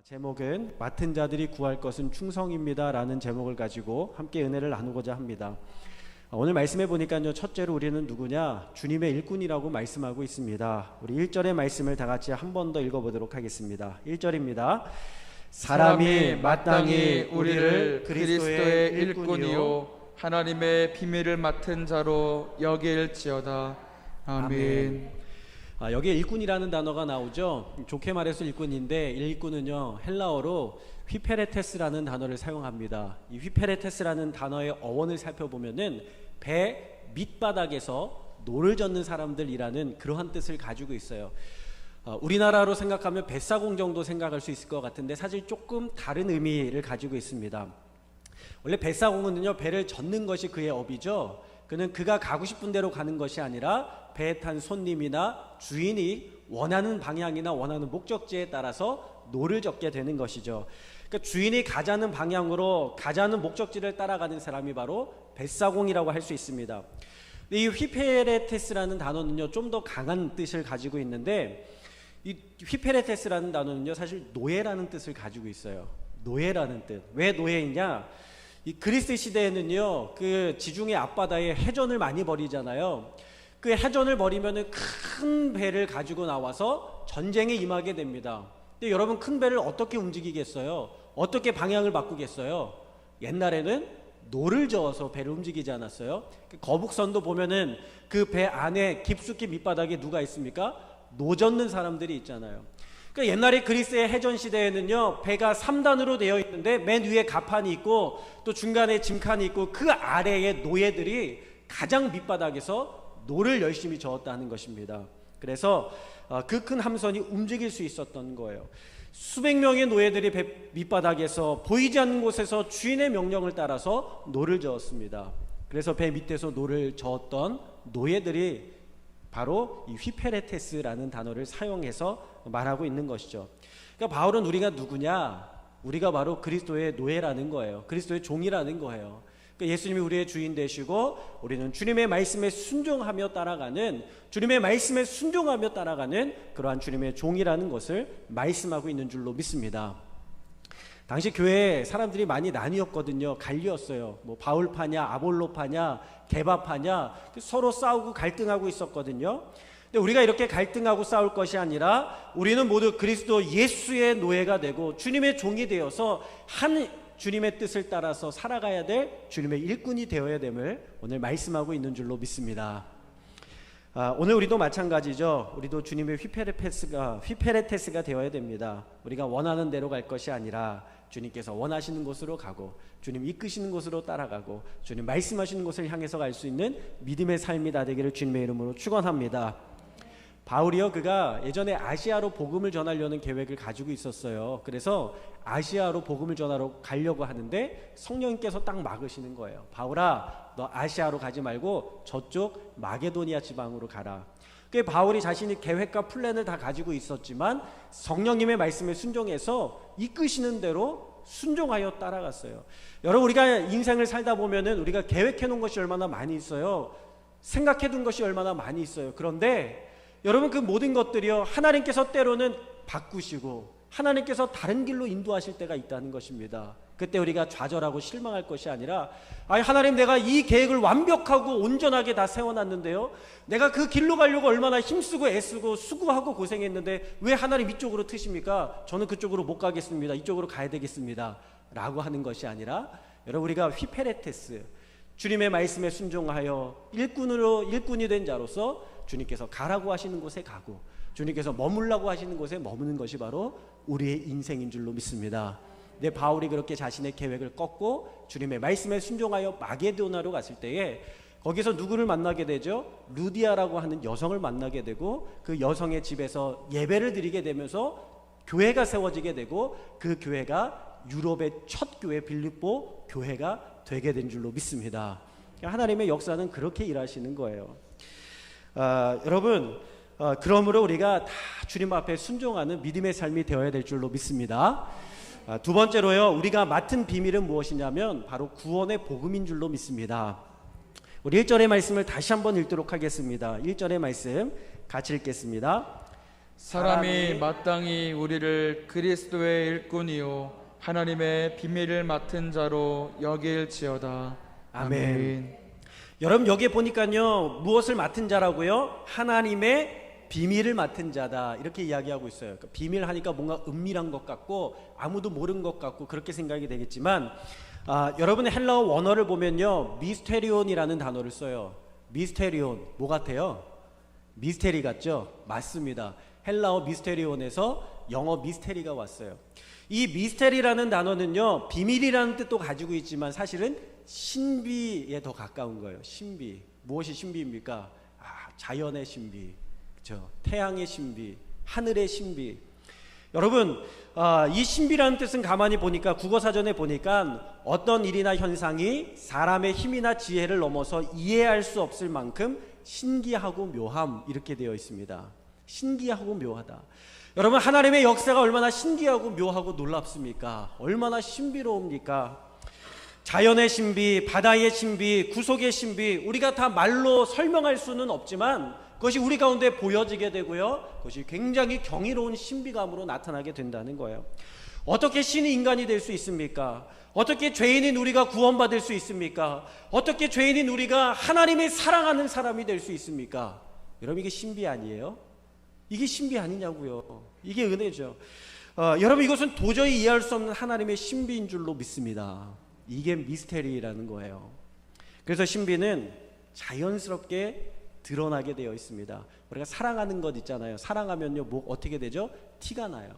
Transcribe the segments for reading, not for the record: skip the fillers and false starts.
제목은 맡은 자들이 구할 것은 충성입니다 라는 제목을 가지고 함께 은혜를 나누고자 합니다. 오늘 말씀해 보니까요, 첫째로 우리는 누구냐? 주님의 일꾼이라고 말씀하고 있습니다. 우리 1절의 말씀을 다 같이 한 번 더 읽어보도록 하겠습니다. 1절입니다. 사람이 마땅히 우리를 그리스도의 일꾼이요 하나님의 비밀을 맡은 자로 여길지어다. 아멘. 여기에 일꾼이라는 단어가 나오죠. 좋게 말해서 일꾼인데, 일꾼은요 헬라어로 휘페레테스라는 단어를 사용합니다. 이 휘페레테스라는 단어의 어원을 살펴보면은 배 밑바닥에서 노를 젓는 사람들이라는 그러한 뜻을 가지고 있어요. 우리나라로 생각하면 뱃사공 정도 생각할 수 있을 것 같은데 사실 조금 다른 의미를 가지고 있습니다. 원래 뱃사공은요 배를 젓는 것이 그의 업이죠. 그는 그가 가고 싶은 대로 가는 것이 아니라 배에 탄 손님이나 주인이 원하는 방향이나 원하는 목적지에 따라서 노를 젓게 되는 것이죠. 그러니까 주인이 가자는 방향으로 가자는 목적지를 따라가는 사람이 바로 뱃사공이라고 할 수 있습니다. 이 휘페레테스라는 단어는요 좀 더 강한 뜻을 가지고 있는데, 이 휘페레테스라는 단어는요 사실 노예라는 뜻을 가지고 있어요. 노예라는 뜻. 왜 노예이냐? 이 그리스 시대에는요 그 지중해 앞바다에 해전을 많이 벌이잖아요. 그 해전을 벌이면은 큰 배를 가지고 나와서 전쟁에 임하게 됩니다. 근데 여러분, 큰 배를 어떻게 움직이겠어요? 어떻게 방향을 바꾸겠어요? 옛날에는 노를 저어서 배를 움직이지 않았어요? 거북선도 보면은 그 배 안에 깊숙이 밑바닥에 누가 있습니까? 노 젓는 사람들이 있잖아요. 그러니까 옛날에 그리스의 해전 시대에는요 배가 3단으로 되어 있는데 맨 위에 갑판이 있고 또 중간에 짐칸이 있고 그 아래에 노예들이 가장 밑바닥에서 노를 열심히 저었다는 것입니다. 그래서 그 큰 함선이 움직일 수 있었던 거예요. 수백 명의 노예들이 배 밑바닥에서 보이지 않는 곳에서 주인의 명령을 따라서 노를 저었습니다. 그래서 배 밑에서 노를 저었던 노예들이 바로 이 휘페레테스라는 단어를 사용해서 말하고 있는 것이죠. 그러니까 바울은 우리가 누구냐? 우리가 바로 그리스도의 노예라는 거예요. 그리스도의 종이라는 거예요. 그러니까 예수님이 우리의 주인 되시고 우리는 주님의 말씀에 순종하며 따라가는, 주님의 말씀에 순종하며 따라가는 그러한 주님의 종이라는 것을 말씀하고 있는 줄로 믿습니다. 당시 교회에 사람들이 많이 나뉘었거든요. 갈리었어요. 뭐 바울파냐 아볼로파냐 게바파냐 서로 싸우고 갈등하고 있었거든요. 근데 우리가 이렇게 갈등하고 싸울 것이 아니라 우리는 모두 그리스도 예수의 노예가 되고 주님의 종이 되어서 한 주님의 뜻을 따라서 살아가야 될 주님의 일꾼이 되어야 됨을 오늘 말씀하고 있는 줄로 믿습니다. 오늘 우리도 마찬가지죠. 우리도 주님의 휘페레테스가 되어야 됩니다. 우리가 원하는 대로 갈 것이 아니라 주님께서 원하시는 곳으로 가고 주님 이끄시는 곳으로 따라가고 주님 말씀하시는 곳을 향해서 갈 수 있는 믿음의 삶이 다 되기를 주님의 이름으로 축원합니다. 바울이요, 그가 예전에 아시아로 복음을 전하려는 계획을 가지고 있었어요. 그래서 아시아로 복음을 전하러 가려고 하는데 성령님께서 딱 막으시는 거예요. 바울아, 너 아시아로 가지 말고 저쪽 마게도니아 지방으로 가라. 그 바울이 자신이 계획과 플랜을 다 가지고 있었지만 성령님의 말씀에 순종해서 이끄시는 대로 순종하여 따라갔어요. 여러분, 우리가 인생을 살다 보면은 우리가 계획해 놓은 것이 얼마나 많이 있어요. 생각해 둔 것이 얼마나 많이 있어요. 그런데 여러분, 그 모든 것들이요 하나님께서 때로는 바꾸시고 하나님께서 다른 길로 인도하실 때가 있다는 것입니다. 그때 우리가 좌절하고 실망할 것이 아니라, 아니 하나님, 내가 이 계획을 완벽하고 온전하게 다 세워놨는데요, 내가 그 길로 가려고 얼마나 힘쓰고 애쓰고 수고하고 고생했는데 왜 하나님 이쪽으로 트십니까? 저는 그쪽으로 못 가겠습니다. 이쪽으로 가야 되겠습니다 라고 하는 것이 아니라, 여러분, 우리가 휘페레테스, 주님의 말씀에 순종하여 일꾼이 된 자로서 주님께서 가라고 하시는 곳에 가고 주님께서 머물라고 하시는 곳에 머무는 것이 바로 우리의 인생인 줄로 믿습니다. 근데 바울이 그렇게 자신의 계획을 꺾고 주님의 말씀에 순종하여 마게도나로 갔을 때에 거기서 누구를 만나게 되죠? 루디아라고 하는 여성을 만나게 되고 그 여성의 집에서 예배를 드리게 되면서 교회가 세워지게 되고 그 교회가 유럽의 첫 교회 빌립보 교회가 되게 된 줄로 믿습니다. 하나님의 역사는 그렇게 일하시는 거예요. 여러분, 그러므로 우리가 다 주님 앞에 순종하는 믿음의 삶이 되어야 될 줄로 믿습니다. 두 번째로요, 우리가 맡은 비밀은 무엇이냐면 바로 구원의 복음인 줄로 믿습니다. 우리 1절의 말씀을 다시 한번 읽도록 하겠습니다. 1절의 말씀 같이 읽겠습니다. 사람이 마땅히 우리를 그리스도의 일꾼이요 하나님의 비밀을 맡은 자로 여길지어다. 아멘. 여러분 여기에 보니까요 무엇을 맡은 자라고요? 하나님의 비밀을 맡은 자다 이렇게 이야기하고 있어요. 그러니까 비밀 하니까 뭔가 은밀한 것 같고 아무도 모르는 것 같고 그렇게 생각이 되겠지만 여러분의 헬라어 원어를 보면요 미스테리온이라는 단어를 써요. 미스테리온 뭐 같아요? 미스테리 같죠? 맞습니다. 헬라어 미스테리온에서 영어 미스테리가 왔어요. 이 미스테리라는 단어는요 비밀이라는 뜻도 가지고 있지만 사실은 신비에 더 가까운 거예요. 신비. 무엇이 신비입니까? 자연의 신비, 그렇죠? 태양의 신비, 하늘의 신비. 여러분 이 신비라는 뜻은 가만히 보니까 국어사전에 보니까 어떤 일이나 현상이 사람의 힘이나 지혜를 넘어서 이해할 수 없을 만큼 신기하고 묘함 이렇게 되어 있습니다. 신기하고 묘하다. 여러분 하나님의 역사가 얼마나 신기하고 묘하고 놀랍습니까? 얼마나 신비로웁니까? 자연의 신비, 바다의 신비, 구속의 신비 우리가 다 말로 설명할 수는 없지만 그것이 우리 가운데 보여지게 되고요 그것이 굉장히 경이로운 신비감으로 나타나게 된다는 거예요. 어떻게 신이 인간이 될 수 있습니까? 어떻게 죄인인 우리가 구원받을 수 있습니까? 어떻게 죄인인 우리가 하나님의 사랑하는 사람이 될 수 있습니까? 여러분 이게 신비 아니에요? 이게 신비 아니냐고요. 이게 은혜죠. 여러분 이것은 도저히 이해할 수 없는 하나님의 신비인 줄로 믿습니다. 이게 미스테리라는 거예요. 그래서 신비는 자연스럽게 드러나게 되어 있습니다. 우리가 사랑하는 것 있잖아요. 사랑하면요 뭐 어떻게 되죠? 티가 나요.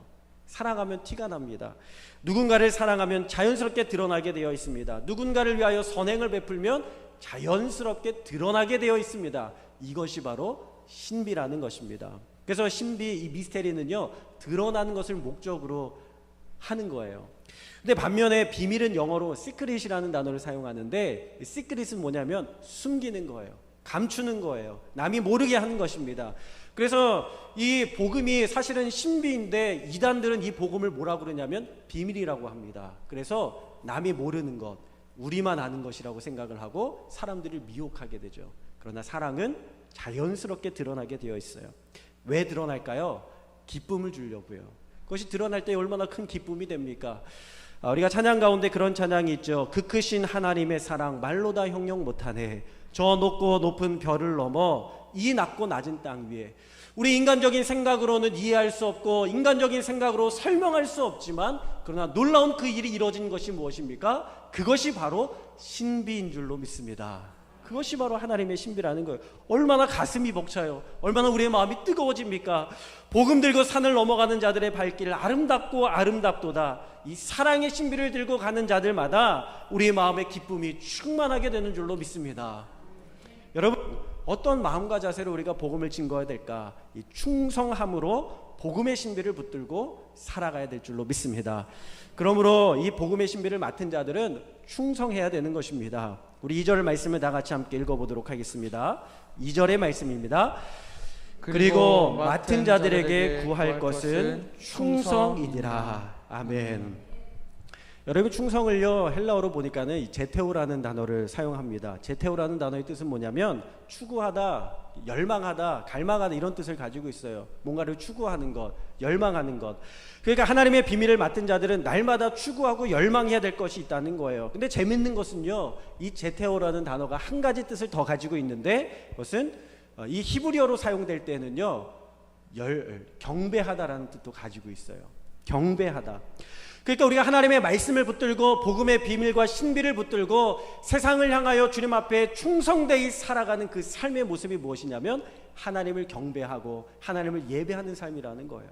사랑하면 티가 납니다. 누군가를 사랑하면 자연스럽게 드러나게 되어 있습니다. 누군가를 위하여 선행을 베풀면 자연스럽게 드러나게 되어 있습니다. 이것이 바로 신비라는 것입니다. 그래서 신비, 이 미스테리는요 드러나는 것을 목적으로 하는 거예요. 근데 반면에 비밀은 영어로 시크릿이라는 단어를 사용하는데 시크릿은 뭐냐면 숨기는 거예요. 감추는 거예요. 남이 모르게 하는 것입니다. 그래서 이 복음이 사실은 신비인데 이단들은 이 복음을 뭐라고 그러냐면 비밀이라고 합니다. 그래서 남이 모르는 것, 우리만 아는 것이라고 생각을 하고 사람들을 미혹하게 되죠. 그러나 사랑은 자연스럽게 드러나게 되어 있어요. 왜 드러날까요? 기쁨을 주려고요. 그것이 드러날 때 얼마나 큰 기쁨이 됩니까? 우리가 찬양 가운데 그런 찬양이 있죠. 그 크신 하나님의 사랑 말로 다 형용 못하네. 저 높고 높은 별을 넘어 이 낮고 낮은 땅 위에. 우리 인간적인 생각으로는 이해할 수 없고 인간적인 생각으로 설명할 수 없지만 그러나 놀라운 그 일이 이루어진 것이 무엇입니까? 그것이 바로 신비인 줄로 믿습니다. 그것이 바로 하나님의 신비라는 거예요. 얼마나 가슴이 벅차요. 얼마나 우리의 마음이 뜨거워집니까? 복음 들고 산을 넘어가는 자들의 발길 아름답고 아름답도다. 이 사랑의 신비를 들고 가는 자들마다 우리의 마음의 기쁨이 충만하게 되는 줄로 믿습니다. 여러분 어떤 마음과 자세로 우리가 복음을 증거해야 될까? 이 충성함으로 복음의 신비를 붙들고 살아가야 될 줄로 믿습니다. 그러므로 이 복음의 신비를 맡은 자들은 충성해야 되는 것입니다. 우리 2절 말씀을 다 같이 함께 읽어보도록 하겠습니다. 2절의 말씀입니다. 그리고 맡은 자들에게 구할 것은 충성이니라. 아멘. 여러분 충성을요 헬라어로 보니까는 이 제테오라는 단어를 사용합니다. 제테오라는 단어의 뜻은 뭐냐면 추구하다, 열망하다, 갈망하다 이런 뜻을 가지고 있어요. 뭔가를 추구하는 것, 열망하는 것. 그러니까 하나님의 비밀을 맡은 자들은 날마다 추구하고 열망해야 될 것이 있다는 거예요. 근데 재밌는 것은요 이 제테오라는 단어가 한 가지 뜻을 더 가지고 있는데 그것은 이 히브리어로 사용될 때는요 경배하다라는 뜻도 가지고 있어요. 경배하다. 그러니까 우리가 하나님의 말씀을 붙들고 복음의 비밀과 신비를 붙들고 세상을 향하여 주님 앞에 충성되이 살아가는 그 삶의 모습이 무엇이냐면 하나님을 경배하고 하나님을 예배하는 삶이라는 거예요.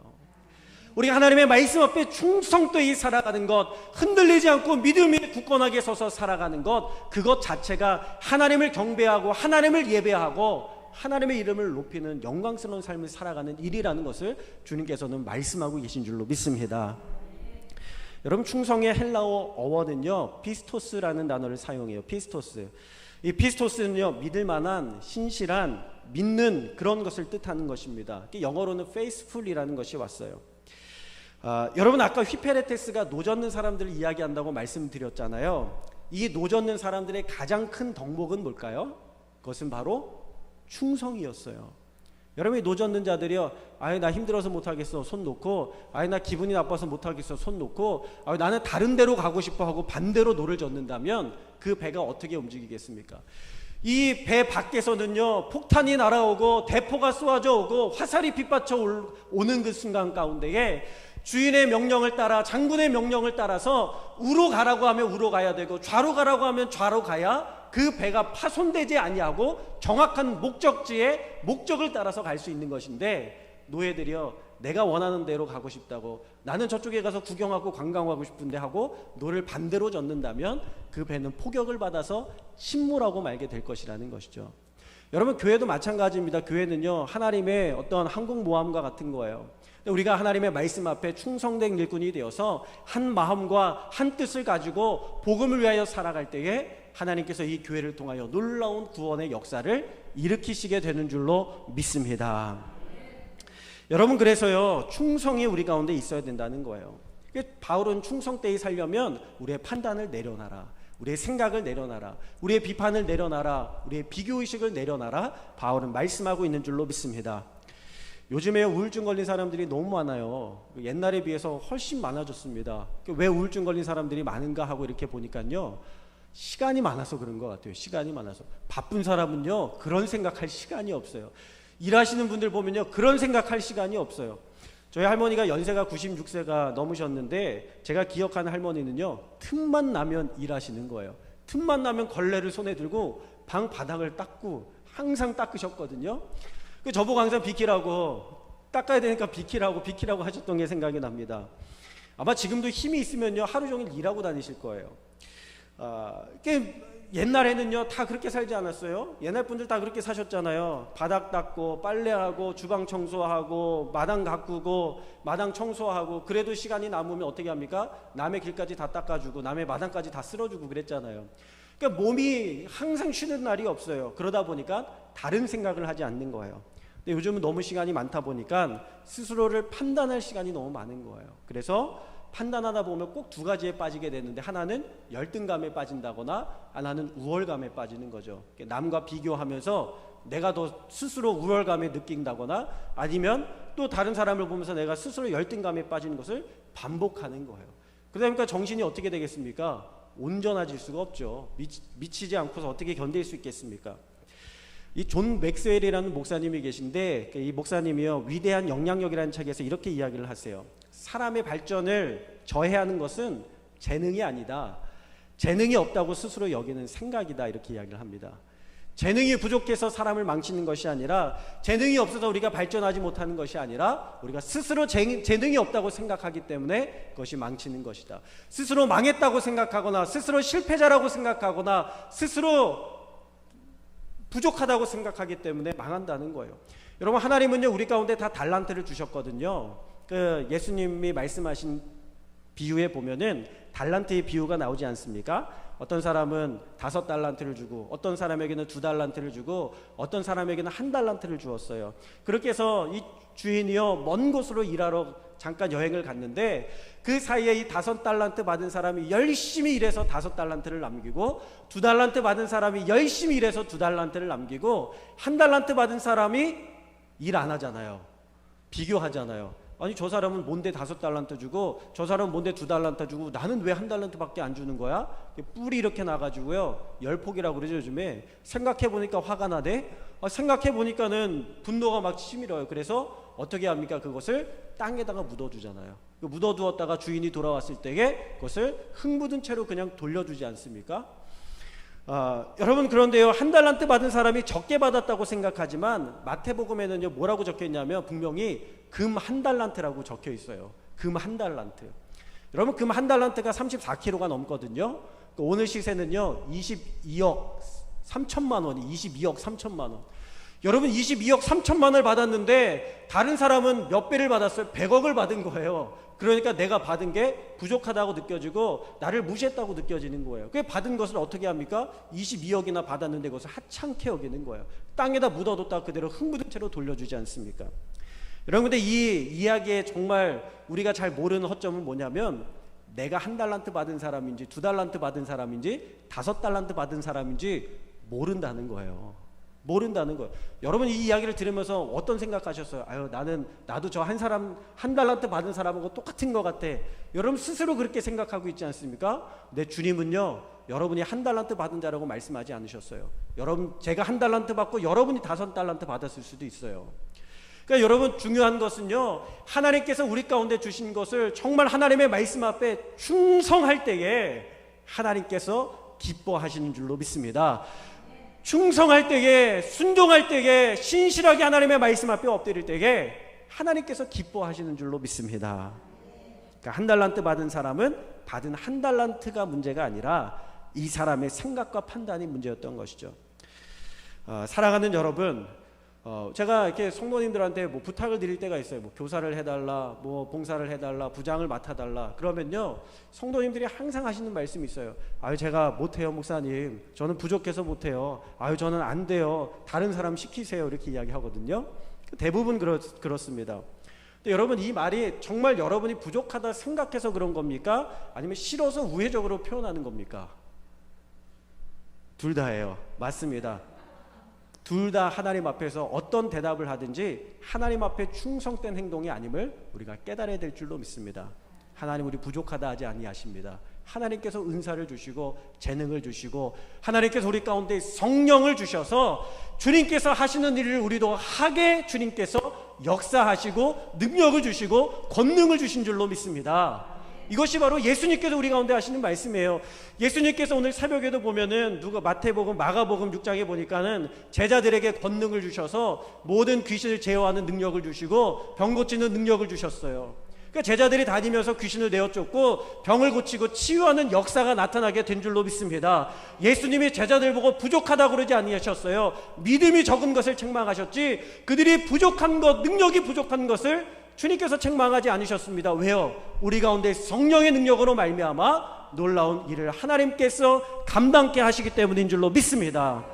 우리가 하나님의 말씀 앞에 충성되이 살아가는 것, 흔들리지 않고 믿음이 굳건하게 서서 살아가는 것, 그것 자체가 하나님을 경배하고 하나님을 예배하고 하나님의 이름을 높이는 영광스러운 삶을 살아가는 일이라는 것을 주님께서는 말씀하고 계신 줄로 믿습니다. 여러분 충성의 헬라어 어원은요 피스토스라는 단어를 사용해요. 피스토스. 이 피스토스는요 믿을 만한, 신실한, 믿는 그런 것을 뜻하는 것입니다. 영어로는 faithful이라는 것이 왔어요. 여러분 아까 휘페레테스가 노젓는 사람들을 이야기한다고 말씀드렸잖아요. 이 노젓는 사람들의 가장 큰 덕목은 뭘까요? 그것은 바로 충성이었어요. 여러분이 노젓는 자들이요, 아이 나 힘들어서 못하겠어 손 놓고, 아이 나 기분이 나빠서 못하겠어 손 놓고, 아이 나는 다른 데로 가고 싶어 하고 반대로 노를 젓는다면 그 배가 어떻게 움직이겠습니까? 이 배 밖에서는요, 폭탄이 날아오고 대포가 쏘아져 오고 화살이 빗받쳐 오는 그 순간 가운데에 주인의 명령을 따라, 장군의 명령을 따라서 우로 가라고 하면 우로 가야 되고 좌로 가라고 하면 좌로 가야 그 배가 파손되지 아니하고 정확한 목적지에 목적을 따라서 갈 수 있는 것인데, 노예들이요, 내가 원하는 대로 가고 싶다고, 나는 저쪽에 가서 구경하고 관광하고 싶은데 하고 노를 반대로 젓는다면 그 배는 포격을 받아서 침몰하고 말게 될 것이라는 것이죠. 여러분, 교회도 마찬가지입니다. 교회는요, 하나님의 어떤 항공모함과 같은 거예요. 우리가 하나님의 말씀 앞에 충성된 일꾼이 되어서 한 마음과 한 뜻을 가지고 복음을 위하여 살아갈 때에 하나님께서 이 교회를 통하여 놀라운 구원의 역사를 일으키시게 되는 줄로 믿습니다. 여러분, 그래서요, 충성이 우리 가운데 있어야 된다는 거예요. 바울은 충성되이 살려면 우리의 판단을 내려놔라, 우리의 생각을 내려놔라, 우리의 비판을 내려놔라, 우리의 비교의식을 내려놔라, 바울은 말씀하고 있는 줄로 믿습니다. 요즘에 우울증 걸린 사람들이 너무 많아요. 옛날에 비해서 훨씬 많아졌습니다. 왜 우울증 걸린 사람들이 많은가 하고 이렇게 보니까요, 시간이 많아서 그런 것 같아요. 시간이 많아서. 바쁜 사람은요, 그런 생각할 시간이 없어요. 일하시는 분들 보면요, 그런 생각할 시간이 없어요. 저희 할머니가 연세가 96세가 넘으셨는데, 제가 기억하는 할머니는요, 틈만 나면 일하시는 거예요. 틈만 나면 걸레를 손에 들고 방 바닥을 닦고 항상 닦으셨거든요. 저보고 항상 비키라고, 닦아야 되니까 비키라고 하셨던 게 생각이 납니다. 아마 지금도 힘이 있으면요, 하루 종일 일하고 다니실 거예요. 옛날에는요, 다 그렇게 살지 않았어요? 옛날 분들 다 그렇게 사셨잖아요. 바닥 닦고 빨래하고 주방 청소하고 마당 가꾸고 마당 청소하고, 그래도 시간이 남으면 어떻게 합니까? 남의 길까지 다 닦아주고 남의 마당까지 다 쓸어주고 그랬잖아요. 그러니까 몸이 항상 쉬는 날이 없어요. 그러다 보니까 다른 생각을 하지 않는 거예요. 근데 요즘은 너무 시간이 많다 보니까 스스로를 판단할 시간이 너무 많은 거예요. 그래서 판단하다 보면 꼭 두 가지에 빠지게 되는데, 하나는 열등감에 빠진다거나 하나는 우월감에 빠지는 거죠. 남과 비교하면서 내가 더 스스로 우월감에 느낀다거나, 아니면 또 다른 사람을 보면서 내가 스스로 열등감에 빠지는 것을 반복하는 거예요. 그러니까 정신이 어떻게 되겠습니까? 온전해질 수가 없죠. 미치지 않고서 어떻게 견딜 수 있겠습니까? 이 존 맥스웰이라는 목사님이 계신데, 이 목사님이요, 위대한 영향력이라는 책에서 이렇게 이야기를 하세요. 사람의 발전을 저해하는 것은 재능이 아니다, 재능이 없다고 스스로 여기는 생각이다, 이렇게 이야기를 합니다. 재능이 부족해서 사람을 망치는 것이 아니라, 재능이 없어서 우리가 발전하지 못하는 것이 아니라, 우리가 스스로 재능이 없다고 생각하기 때문에 그것이 망치는 것이다. 스스로 망했다고 생각하거나 스스로 실패자라고 생각하거나 스스로 부족하다고 생각하기 때문에 망한다는 거예요. 여러분, 하나님은요, 우리 가운데 다 달란트를 주셨거든요. 예수님이 말씀하신 비유에 보면은 달란트의 비유가 나오지 않습니까? 어떤 사람은 5달란트를 주고, 어떤 사람에게는 2달란트를 주고, 어떤 사람에게는 1달란트를 주었어요. 그렇게 해서 이 주인이요, 먼 곳으로 일하러 잠깐 여행을 갔는데, 그 사이에 이 5달란트 받은 사람이 열심히 일해서 5달란트를 남기고, 2달란트 받은 사람이 열심히 일해서 2달란트를 남기고, 1달란트 받은 사람이 일 안 하잖아요. 비교하잖아요. 아니, 저 사람은 뭔데 5달란트 주고 저 사람은 뭔데 2달란트 주고 나는 왜 1달란트밖에 안 주는 거야? 뿔이 이렇게 나가지고요, 열폭이라고 그러죠. 요즘에 생각해보니까 화가 나네. 생각해보니까는 분노가 막 치밀어요. 그래서 어떻게 합니까? 그것을 땅에다가 묻어두잖아요. 묻어두었다가 주인이 돌아왔을 때에 그것을 흙 묻은 채로 그냥 돌려주지 않습니까? 여러분, 그런데요, 1달란트 받은 사람이 적게 받았다고 생각하지만 마태복음에는요, 뭐라고 적혀 있냐면 분명히 금 1달란트라고 적혀 있어요. 금 1달란트. 여러분, 금 1달란트가 34kg가 넘거든요. 오늘 시세는요, 22억 3천만 원이 22억 3천만 원. 여러분, 22억 3천만 원을 받았는데 다른 사람은 몇 배를 받았어요? 100억을 받은 거예요. 그러니까 내가 받은 게 부족하다고 느껴지고 나를 무시했다고 느껴지는 거예요. 그 받은 것을 어떻게 합니까? 22억이나 받았는데 그것을 하찮게 여기는 거예요. 땅에다 묻어뒀다가 그대로 흙 묻은 채로 돌려주지 않습니까? 여러분, 근데 이 이야기에 정말 우리가 잘 모르는 허점은 뭐냐면, 내가 1달란트 받은 사람인지 2달란트 받은 사람인지 5달란트 받은 사람인지 모른다는 거예요. 모른다는 거예요. 여러분 이 이야기를 들으면서 어떤 생각하셨어요? 아유, 나도 저 한 달란트 받은 사람하고 똑같은 것 같아. 여러분 스스로 그렇게 생각하고 있지 않습니까? 내 주님은요, 여러분이 한 달란트 받은 자라고 말씀하지 않으셨어요. 여러분, 제가 한 달란트 받고 여러분이 5달란트 받았을 수도 있어요. 그러니까 여러분, 중요한 것은요, 하나님께서 우리 가운데 주신 것을 정말 하나님의 말씀 앞에 충성할 때에 하나님께서 기뻐하시는 줄로 믿습니다. 충성할 때에, 순종할 때에, 신실하게 하나님의 말씀 앞에 엎드릴 때에 하나님께서 기뻐하시는 줄로 믿습니다. 그러니까 한 달란트 받은 사람은 받은 한 달란트가 문제가 아니라 이 사람의 생각과 판단이 문제였던 것이죠. 사랑하는 여러분, 제가 이렇게 성도님들한테 뭐 부탁을 드릴 때가 있어요. 뭐 교사를 해달라, 뭐 봉사를 해달라, 부장을 맡아달라. 그러면요, 성도님들이 항상 하시는 말씀이 있어요. 아유, 제가 못해요, 목사님. 저는 부족해서 못해요. 아유, 저는 안 돼요. 다른 사람 시키세요. 이렇게 이야기하거든요. 대부분 그렇습니다. 근데 여러분, 이 말이 정말 여러분이 부족하다 생각해서 그런 겁니까? 아니면 싫어서 우회적으로 표현하는 겁니까? 둘 다예요. 맞습니다. 둘 다 하나님 앞에서 어떤 대답을 하든지 하나님 앞에 충성된 행동이 아님을 우리가 깨달아야 될 줄로 믿습니다. 하나님, 우리 부족하다 하지 아니하십니다. 하나님께서 은사를 주시고 재능을 주시고 하나님께서 우리 가운데 성령을 주셔서 주님께서 하시는 일을 우리도 하게 주님께서 역사하시고 능력을 주시고 권능을 주신 줄로 믿습니다. 이것이 바로 예수님께서 우리 가운데 하시는 말씀이에요. 예수님께서 오늘 새벽에도 보면은 마태복음, 마가복음 6장에 보니까는 제자들에게 권능을 주셔서 모든 귀신을 제어하는 능력을 주시고 병 고치는 능력을 주셨어요. 그러니까 제자들이 다니면서 귀신을 내어쫓고 병을 고치고 치유하는 역사가 나타나게 된 줄로 믿습니다. 예수님이 제자들 보고 부족하다고 그러지 아니하셨어요. 믿음이 적은 것을 책망하셨지 그들이 부족한 것, 능력이 부족한 것을 주님께서 책망하지 않으셨습니다. 왜요? 우리 가운데 성령의 능력으로 말미암아 놀라운 일을 하나님께서 감당케 하시기 때문인 줄로 믿습니다.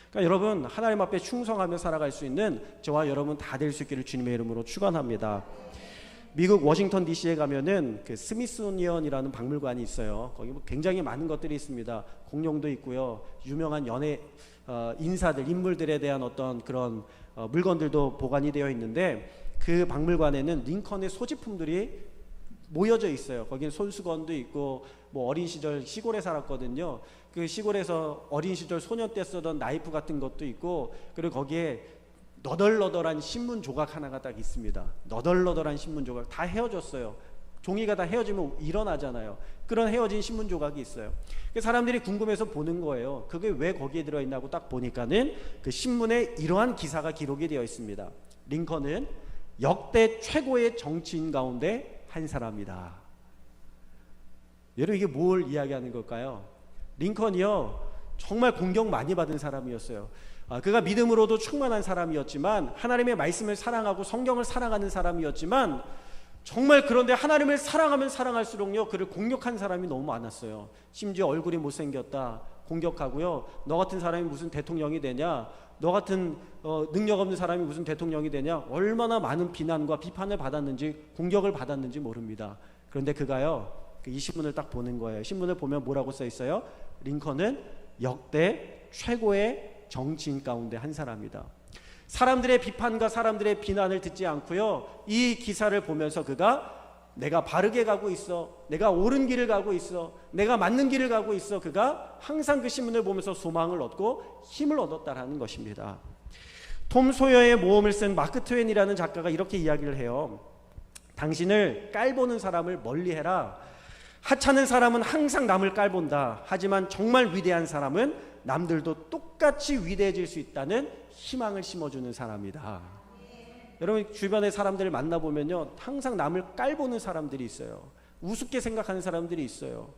그러니까 여러분, 하나님 앞에 충성하며 살아갈 수 있는 저와 여러분 다 될 수 있기를 주님의 이름으로 축원합니다. 미국 워싱턴 DC에 가면은 그 스미소니언이라는 박물관이 있어요. 거기 뭐 굉장히 많은 것들이 있습니다. 공룡도 있고요, 유명한 연예 인사들, 인물들에 대한 어떤 그런 물건들도 보관이 되어 있는데, 그 박물관에는 링컨의 소지품들이 모여져 있어요. 거기는 손수건도 있고, 뭐 어린 시절 시골에 살았거든요. 그 시골에서 어린 시절 소년 때 쓰던 나이프 같은 것도 있고, 그리고 거기에 너덜너덜한 신문 조각 하나가 딱 있습니다. 너덜너덜한 신문 조각, 다 헤어졌어요. 종이가 다 헤어지면 일어나잖아요. 그런 헤어진 신문 조각이 있어요. 사람들이 궁금해서 보는 거예요. 그게 왜 거기에 들어있나고 딱 보니까는 그 신문에 이러한 기사가 기록이 되어 있습니다. 링컨은 역대 최고의 정치인 가운데 한 사람이다. 여러분, 이게 뭘 이야기하는 걸까요? 링컨이요, 정말 공격 많이 받은 사람이었어요. 그가 믿음으로도 충만한 사람이었지만, 하나님의 말씀을 사랑하고 성경을 사랑하는 사람이었지만, 정말 그런데 하나님을 사랑하면 사랑할수록요, 그를 공격한 사람이 너무 많았어요. 심지어 얼굴이 못생겼다 공격하고요, 너 같은 사람이 무슨 대통령이 되냐, 너 같은 능력 없는 사람이 무슨 대통령이 되냐, 얼마나 많은 비난과 비판을 받았는지, 공격을 받았는지 모릅니다. 그런데 그가요, 이 신문을 딱 보는 거예요. 신문을 보면 뭐라고 써 있어요? 링컨은 역대 최고의 정치인 가운데 한 사람이다. 사람들의 비판과 사람들의 비난을 듣지 않고요, 이 기사를 보면서 그가 내가 바르게 가고 있어, 내가 옳은 길을 가고 있어, 내가 맞는 길을 가고 있어, 그가 항상 그 신문을 보면서 소망을 얻고 힘을 얻었다라는 것입니다. 톰 소여의 모험을 쓴 마크 트웨인이라는 작가가 이렇게 이야기를 해요. 당신을 깔보는 사람을 멀리해라. 하찮은 사람은 항상 남을 깔본다. 하지만 정말 위대한 사람은 남들도 똑같이 위대해질 수 있다는 희망을 심어주는 사람이다. 여러분, 주변의 사람들을 만나보면요, 항상 남을 깔보는 사람들이 있어요. 우습게 생각하는 사람들이 있어요.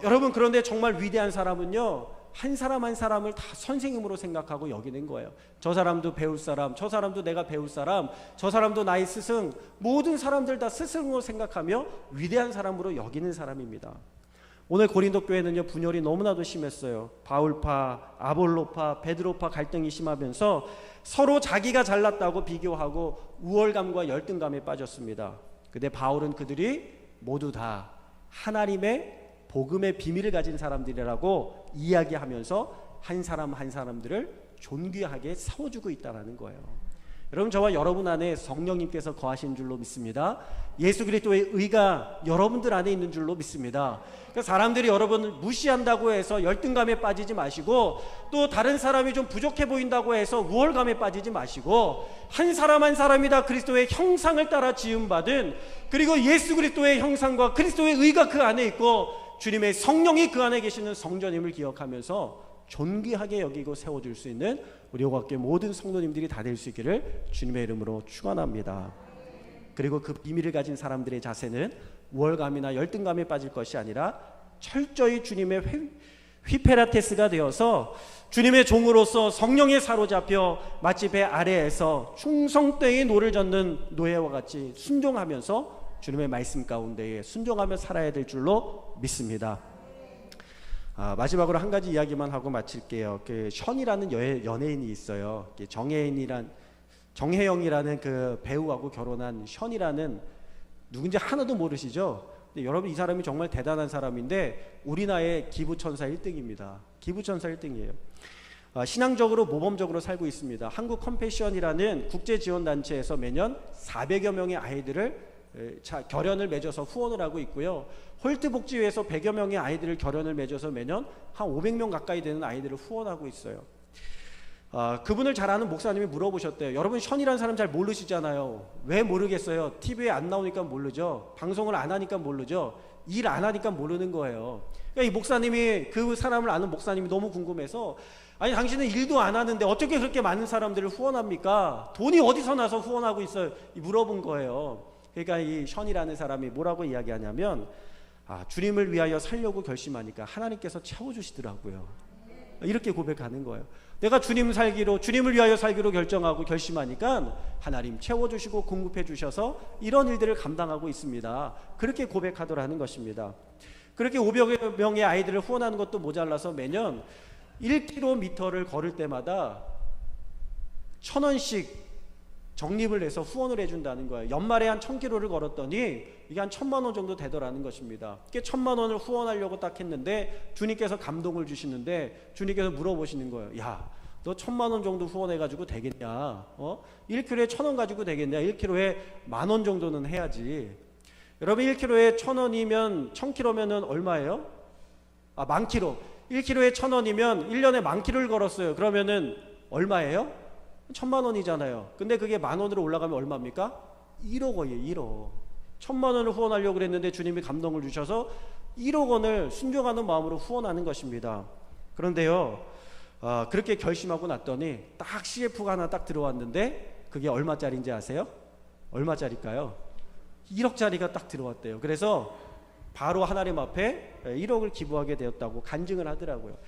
여러분, 그런데 정말 위대한 사람은요, 한 사람 한 사람을 다 선생님으로 생각하고 여기는 거예요. 저 사람도 배울 사람, 저 사람도 내가 배울 사람, 저 사람도 나의 스승, 모든 사람들 다 스승으로 생각하며 위대한 사람으로 여기는 사람입니다. 오늘 고린도 교회는요, 분열이 너무나도 심했어요. 바울파, 아볼로파, 베드로파 갈등이 심하면서 서로 자기가 잘났다고 비교하고 우월감과 열등감에 빠졌습니다. 근데 바울은 그들이 모두 다 하나님의 복음의 비밀을 가진 사람들이라고 이야기하면서 한 사람 한 사람들을 존귀하게 세워주고 있다는 거예요. 여러분, 저와 여러분 안에 성령님께서 거하신 줄로 믿습니다. 예수 그리스도의 의가 여러분들 안에 있는 줄로 믿습니다. 그러니까 사람들이 여러분을 무시한다고 해서 열등감에 빠지지 마시고, 또 다른 사람이 좀 부족해 보인다고 해서 우월감에 빠지지 마시고, 한 사람 한 사람이 다 그리스도의 형상을 따라 지음받은, 그리고 예수 그리스도의 형상과 그리스도의 의가 그 안에 있고 주님의 성령이 그 안에 계시는 성전임을 기억하면서 존귀하게 여기고 세워줄 수 있는 우리 호각교회 모든 성도님들이 다 될 수 있기를 주님의 이름으로 축원합니다. 그리고 그 비밀을 가진 사람들의 자세는 우월감이나 열등감에 빠질 것이 아니라 철저히 주님의 휘페라테스가 되어서 주님의 종으로서 성령에 사로잡혀 마치 배 아래에서 충성되이 노를 젓는 노예와 같이 순종하면서 주님의 말씀 가운데에 순종하며 살아야 될 줄로 믿습니다. 마지막으로 한 가지 이야기만 하고 마칠게요. 그 션이라는 연예인이 있어요. 정혜영이라는 그 배우하고 결혼한 션이라는, 누군지 하나도 모르시죠? 근데 여러분, 이 사람이 정말 대단한 사람인데 우리나라의 기부천사 1등입니다. 기부천사 1등이에요. 신앙적으로 모범적으로 살고 있습니다. 한국 컴패션이라는 국제지원단체에서 매년 400여 명의 아이들을 결연을 맺어서 후원을 하고 있고요. 홀트 복지회에서 100여 명의 아이들을 결연을 맺어서 매년 한 500명 가까이 되는 아이들을 후원하고 있어요. 그분을 잘 아는 목사님이 물어보셨대요. 여러분, 션이라는 사람 잘 모르시잖아요. 왜 모르겠어요? TV에 안 나오니까 모르죠. 방송을 안 하니까 모르죠. 일 안 하니까 모르는 거예요. 그러니까 이 목사님이, 그 사람을 아는 목사님이 너무 궁금해서, 아니, 당신은 일도 안 하는데 어떻게 그렇게 많은 사람들을 후원합니까? 돈이 어디서 나서 후원하고 있어요? 물어본 거예요. 그러니까 이 션이라는 사람이 뭐라고 이야기하냐면, 주님을 위하여 살려고 결심하니까 하나님께서 채워주시더라고요. 이렇게 고백하는 거예요. 내가 주님을 위하여 살기로 결정하고 결심하니까 하나님 채워주시고 공급해 주셔서 이런 일들을 감당하고 있습니다. 그렇게 고백하더라는 것입니다. 그렇게 500여 명의 아이들을 후원하는 것도 모자라서 매년 1km를 걸을 때마다 1,000원씩 적립을 해서 후원을 해준다는 거예요. 연말에 한 1,000km를 걸었더니 이게 한 1,000만 원 정도 되더라는 것입니다. 이게 1,000만 원을 후원하려고 딱 했는데 주님께서 감동을 주시는데 주님께서 물어보시는 거예요. 야, 너 1,000만 원 정도 후원해가지고 되겠냐? 1km에 1,000원 가지고 되겠냐? 1km에 10,000원 정도는 해야지. 여러분, 1km에 1,000원이면 1,000km면은 얼마예요? 10,000km. 1km에 1,000원이면 1년에 10,000km를 걸었어요. 그러면은 얼마예요? 1,000만 원이잖아요. 근데 그게 10,000원으로 올라가면 얼마입니까? 1억 원이에요. 1억. 1,000만 원을 후원하려고 그랬는데 주님이 감동을 주셔서 1억 원을 순종하는 마음으로 후원하는 것입니다. 그런데요, 그렇게 결심하고 났더니 딱 CF가 하나 딱 들어왔는데 그게 얼마짜리인지 아세요? 얼마짜리일까요? 1억짜리가 딱 들어왔대요. 그래서 바로 하나님 앞에 1억을 기부하게 되었다고 간증을 하더라고요.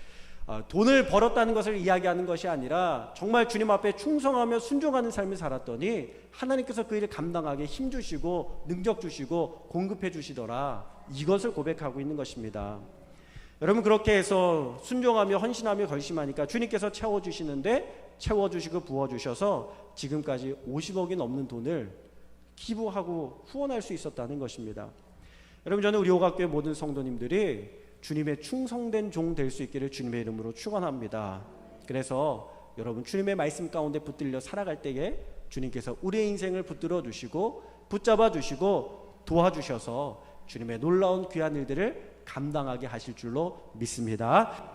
돈을 벌었다는 것을 이야기하는 것이 아니라 정말 주님 앞에 충성하며 순종하는 삶을 살았더니 하나님께서 그 일을 감당하게 힘 주시고 능력 주시고 공급해 주시더라. 이것을 고백하고 있는 것입니다. 여러분, 그렇게 해서 순종하며 헌신하며 결심하니까 주님께서 채워주시는데 채워주시고 부어주셔서 지금까지 50억이 넘는 돈을 기부하고 후원할 수 있었다는 것입니다. 여러분, 저는 우리 호각교회 모든 성도님들이 주님의 충성된 종 될 수 있기를 주님의 이름으로 축원합니다. 그래서 여러분, 주님의 말씀 가운데 붙들려 살아갈 때에 주님께서 우리의 인생을 붙들어 주시고 붙잡아 주시고 도와주셔서 주님의 놀라운 귀한 일들을 감당하게 하실 줄로 믿습니다.